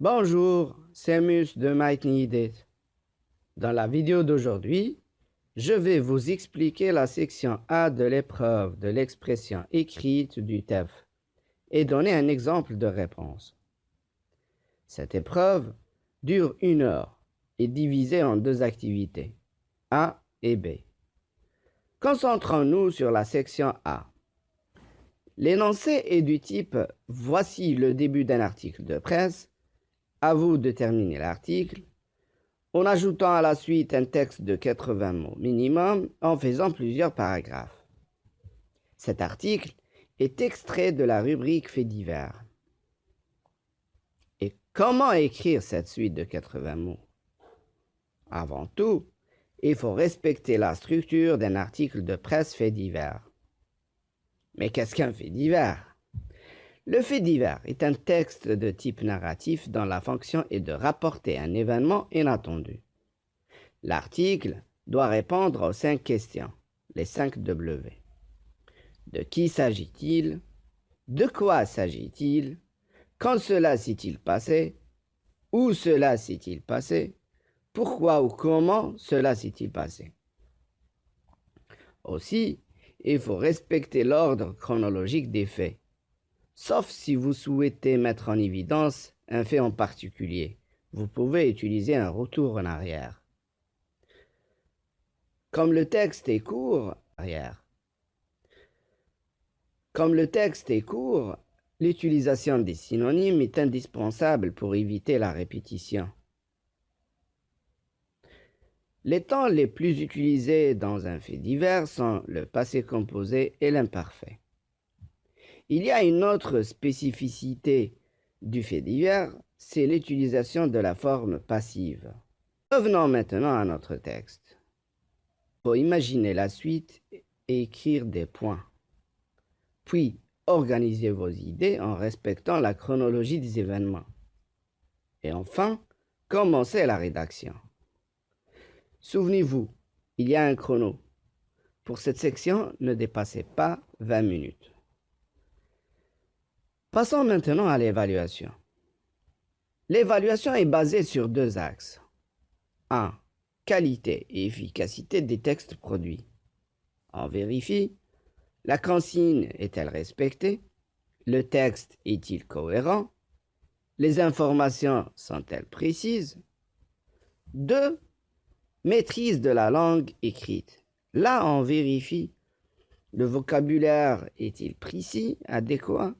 Bonjour, c'est Mus de Might Need It. Dans la vidéo d'aujourd'hui, je vais vous expliquer la section A de l'épreuve de l'expression écrite du TEF et donner un exemple de réponse. Cette épreuve dure 1 heure et est divisée en 2 activités, A et B. Concentrons-nous sur la section A. L'énoncé est du type « Voici le début d'un article de presse ». À vous de terminer l'article en ajoutant à la suite un texte de 80 mots minimum en faisant plusieurs paragraphes. Cet article est extrait de la rubrique Faits divers. Et comment écrire cette suite de 80 mots? Avant tout, il faut respecter la structure d'un article de presse fait divers. Mais qu'est-ce qu'un fait divers? Le fait divers est un texte de type narratif dont la fonction est de rapporter un événement inattendu. L'article doit répondre aux 5 questions, les 5 W. De qui s'agit-il? De quoi s'agit-il? Quand cela s'est-il passé? Où cela s'est-il passé? Pourquoi ou comment cela s'est-il passé? Aussi, il faut respecter l'ordre chronologique des faits, sauf si vous souhaitez mettre en évidence un fait en particulier. Vous pouvez utiliser un retour en arrière. Comme le texte est court, l'utilisation des synonymes est indispensable pour éviter la répétition. Les temps les plus utilisés dans un fait divers sont le passé composé et l'imparfait. Il y a une autre spécificité du fait divers, c'est l'utilisation de la forme passive. Revenons maintenant à notre texte. Il faut imaginer la suite et écrire des points. Puis, organisez vos idées en respectant la chronologie des événements. Et enfin, commencez la rédaction. Souvenez-vous, il y a un chrono. Pour cette section, ne dépassez pas 20 minutes. Passons maintenant à l'évaluation. L'évaluation est basée sur 2 axes. 1. Qualité et efficacité des textes produits. On vérifie, la consigne est-elle respectée? Le texte est-il cohérent? Les informations sont-elles précises? 2. Maîtrise de la langue écrite. Là, on vérifie, le vocabulaire est-il précis, adéquat?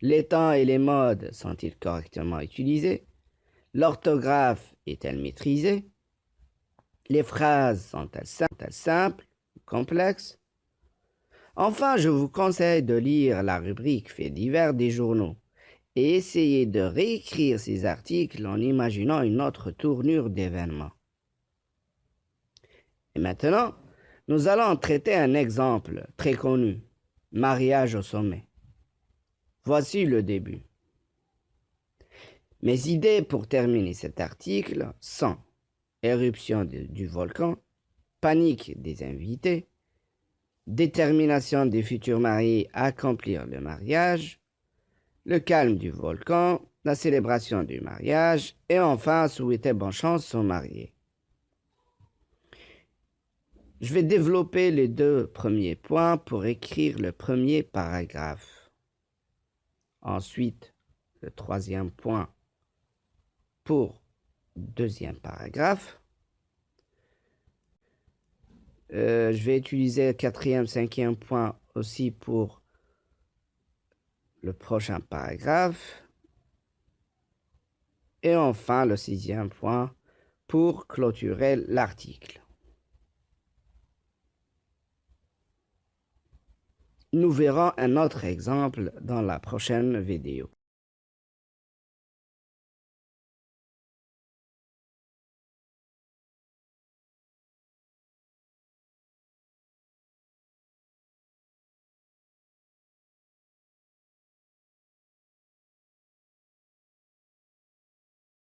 Les temps et les modes sont-ils correctement utilisés? L'orthographe est-elle maîtrisée? Les phrases sont-elles simples ou complexes? Enfin, je vous conseille de lire la rubrique Faits divers des journaux et essayer de réécrire ces articles en imaginant une autre tournure d'événements. Et maintenant, nous allons traiter un exemple très connu, mariage au sommet. Voici le début. Mes idées pour terminer cet article sont éruption du volcan, panique des invités, détermination des futurs mariés à accomplir le mariage, le calme du volcan, la célébration du mariage et enfin souhaiter bonne chance aux mariés. Je vais développer les 2 premiers points pour écrire le premier paragraphe. Ensuite, le 3e point pour le 2e paragraphe. Je vais utiliser le 4e, 5e point aussi pour le prochain paragraphe. Et enfin, le 6e point pour clôturer l'article. Nous verrons un autre exemple dans la prochaine vidéo.